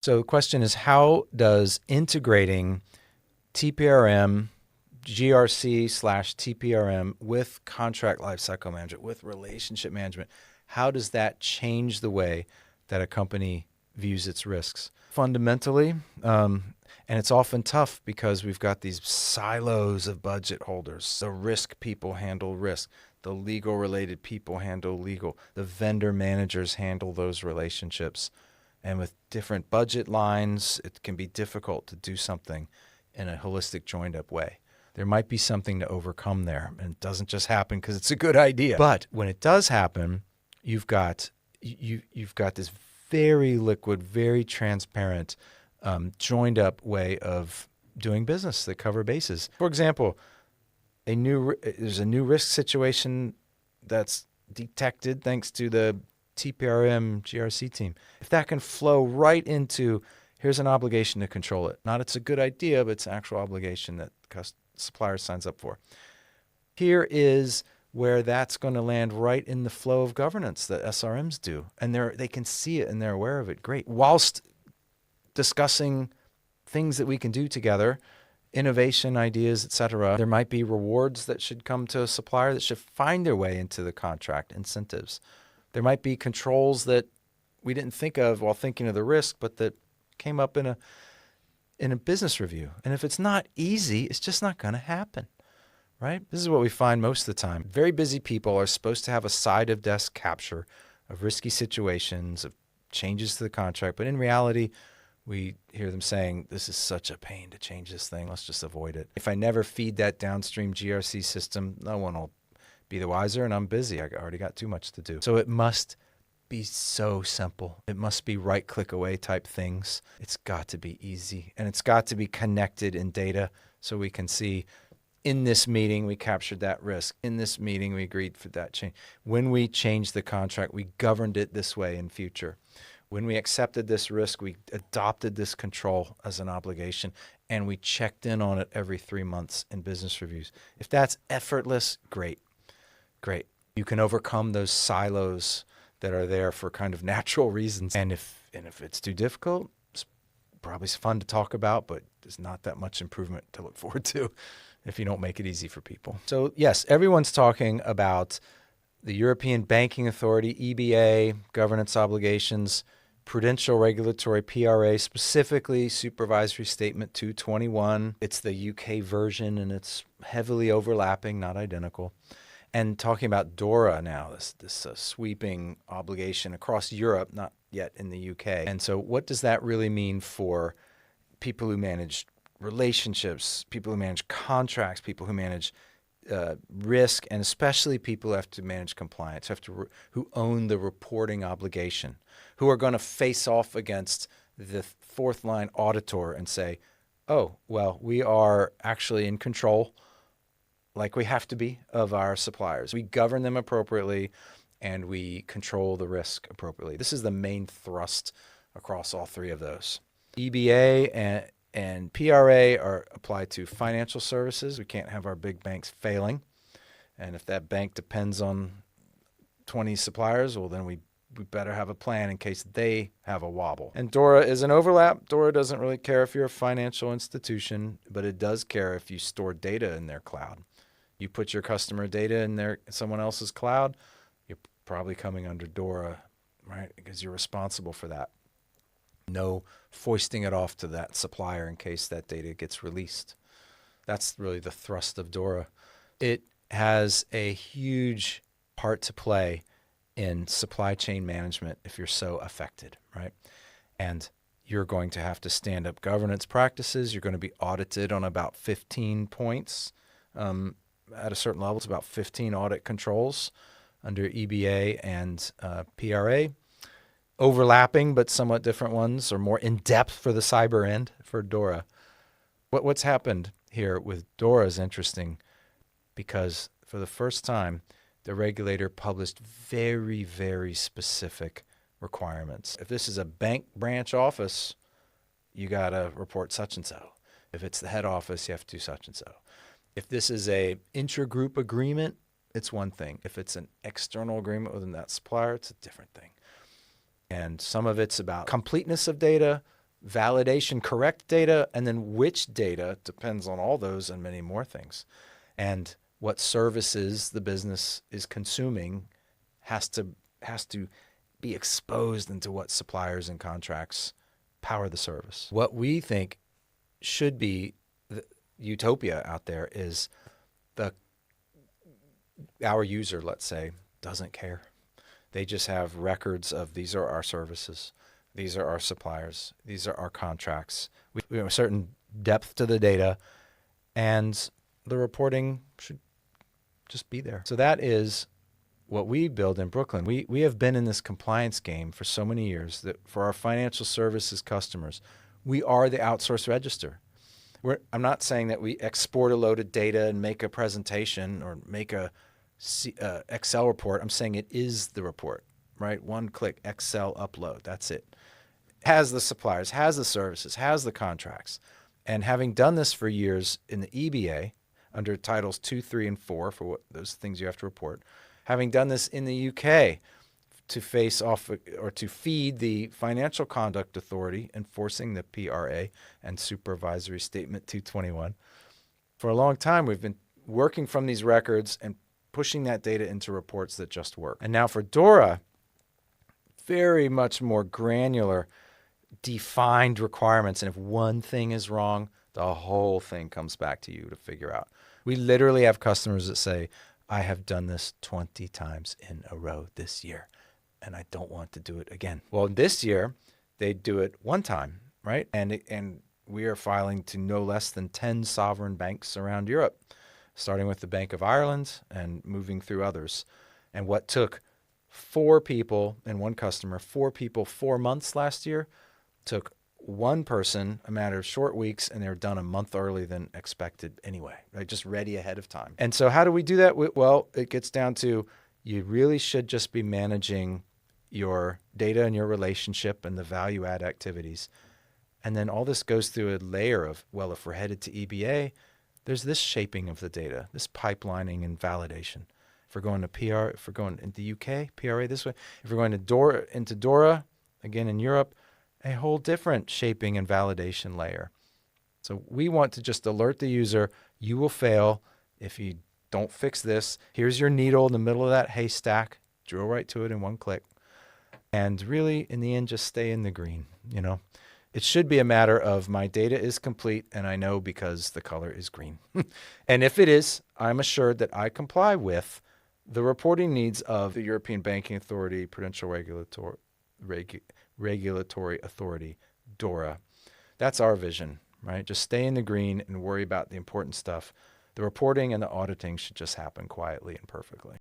So the question is, how does integrating TPRM, GRC/TPRM with contract lifecycle management, with relationship management, how does that change the way that a company views its risks? Fundamentally, and it's often tough because we've got these silos of budget holders. The risk people handle risk. The legal related people handle legal. The vendor managers handle those relationships. And with different budget lines, it can be difficult to do something in a holistic, joined up way. There might be something to overcome there. And it doesn't just happen because it's a good idea. But when it does happen, you've got this very liquid, very transparent, joined up way of doing business that cover bases. For example, there's a new risk situation that's detected thanks to the TPRM GRC team. If that can flow right into, here's an obligation to control it. Not it's a good idea, but it's an actual obligation that supplier signs up for. Here is where that's going to land right in the flow of governance that SRMs do. And they can see it and they're aware of it. Great. Whilst discussing things that we can do together, innovation, ideas, etc. There might be rewards that should come to a supplier that should find their way into the contract, incentives. There might be controls that we didn't think of while thinking of the risk, but that came up in a business review. And if it's not easy, it's just not going to happen, right? This is what we find most of the time. Very busy people are supposed to have a side of desk capture of risky situations, of changes to the contract, but in reality, we hear them saying, this is such a pain to change this thing. Let's just avoid it. If I never feed that downstream GRC system, no one will be the wiser, and I'm busy. I already got too much to do. So it must be so simple. It must be right-click away type things. It's got to be easy, and it's got to be connected in data so we can see, in this meeting, we captured that risk. In this meeting, we agreed for that change. When we changed the contract, we governed it this way in future. When we accepted this risk, we adopted this control as an obligation, and we checked in on it every 3 months in business reviews. If that's effortless, great, great. You can overcome those silos that are there for kind of natural reasons. And if it's too difficult, it's probably fun to talk about, but there's not that much improvement to look forward to if you don't make it easy for people. So yes, everyone's talking about the European Banking Authority, EBA, governance obligations, Prudential Regulatory, PRA, specifically Supervisory Statement 221. It's the UK version, and it's heavily overlapping, not identical. And talking about DORA now, this sweeping obligation across Europe, not yet in the UK. And so what does that really mean for people who manage relationships, people who manage contracts, people who manage risk, and especially people who have to manage compliance, who own the reporting obligation, who are going to face off against the fourth line auditor and say, oh, well, we are actually in control, like we have to be, of our suppliers. We govern them appropriately, and we control the risk appropriately. This is the main thrust across all three of those. EBA and PRA are applied to financial services. We can't have our big banks failing. And if that bank depends on 20 suppliers, well, then we better have a plan in case they have a wobble. And DORA is an overlap. DORA doesn't really care if you're a financial institution, but it does care if you store data in their cloud. You put your customer data in someone else's cloud, you're probably coming under DORA, right? Because you're responsible for that. No foisting it off to that supplier in case that data gets released. That's really the thrust of DORA. It has a huge part to play in supply chain management if you're so affected, right? And you're going to have to stand up governance practices. You're going to be audited on about 15 points. At a certain level, it's about 15 audit controls under EBA and PRA. Overlapping, but somewhat different ones, or more in-depth for the cyber end for DORA. What's happened here with DORA is interesting because for the first time, the regulator published very, very specific requirements. If this is a bank branch office, you got to report such and so. If it's the head office, you have to do such and so. If this is a intra-group agreement, it's one thing. If it's an external agreement within that supplier, it's a different thing. And some of it's about completeness of data. validation, correct data, and then which data depends on all those and many more things. And what services the business is consuming has to be exposed into what suppliers and contracts power the service. What we think should be the utopia out there is our user, let's say, doesn't care. They just have records of these are our services, these are our suppliers, these are our contracts. We have a certain depth to the data, and the reporting should just be there. So that is what we build in Brooklyn. We have been in this compliance game for so many years that for our financial services customers, we are the outsourced register. I'm not saying that we export a load of data and make a presentation or make a Excel report. I'm saying it is the report, right? One click, Excel upload. That's it. Has the suppliers, has the services, has the contracts. And having done this for years in the EBA under titles 2, 3, and 4 for what those things you have to report, having done this in the UK to face off or to feed the Financial Conduct Authority enforcing the PRA and Supervisory Statement 221. For a long time, we've been working from these records and pushing that data into reports that just work. And now for DORA, very much more granular, defined requirements. And if one thing is wrong, the whole thing comes back to you to figure out. We literally have customers that say, I have done this 20 times in a row this year, and I don't want to do it again. Well, this year, they do it one time, right? And we are filing to no less than 10 sovereign banks around Europe, starting with the Bank of Ireland and moving through others. And what took 4 people and one customer, 4 people, 4 months last year, took one person a matter of short weeks, and they were done a month early than expected anyway, right? Just ready ahead of time. And so how do we do that? Well, it gets down to you really should just be managing your data and your relationship and the value add activities. And then all this goes through a layer of, well, if we're headed to EBA, there's this shaping of the data, this pipelining and validation. If we're going to PR, if we're going into the UK, PRA this way. If we're going to DORA, again in Europe, a whole different shaping and validation layer. So we want to just alert the user, you will fail if you don't fix this. Here's your needle in the middle of that haystack. Drill right to it in one click. And really, in the end, just stay in the green, you know. It should be a matter of my data is complete, and I know because the color is green. And if it is, I'm assured that I comply with the reporting needs of the European Banking Authority, Prudential Regulatory Authority, DORA. That's our vision, right? Just stay in the green and worry about the important stuff. The reporting and the auditing should just happen quietly and perfectly.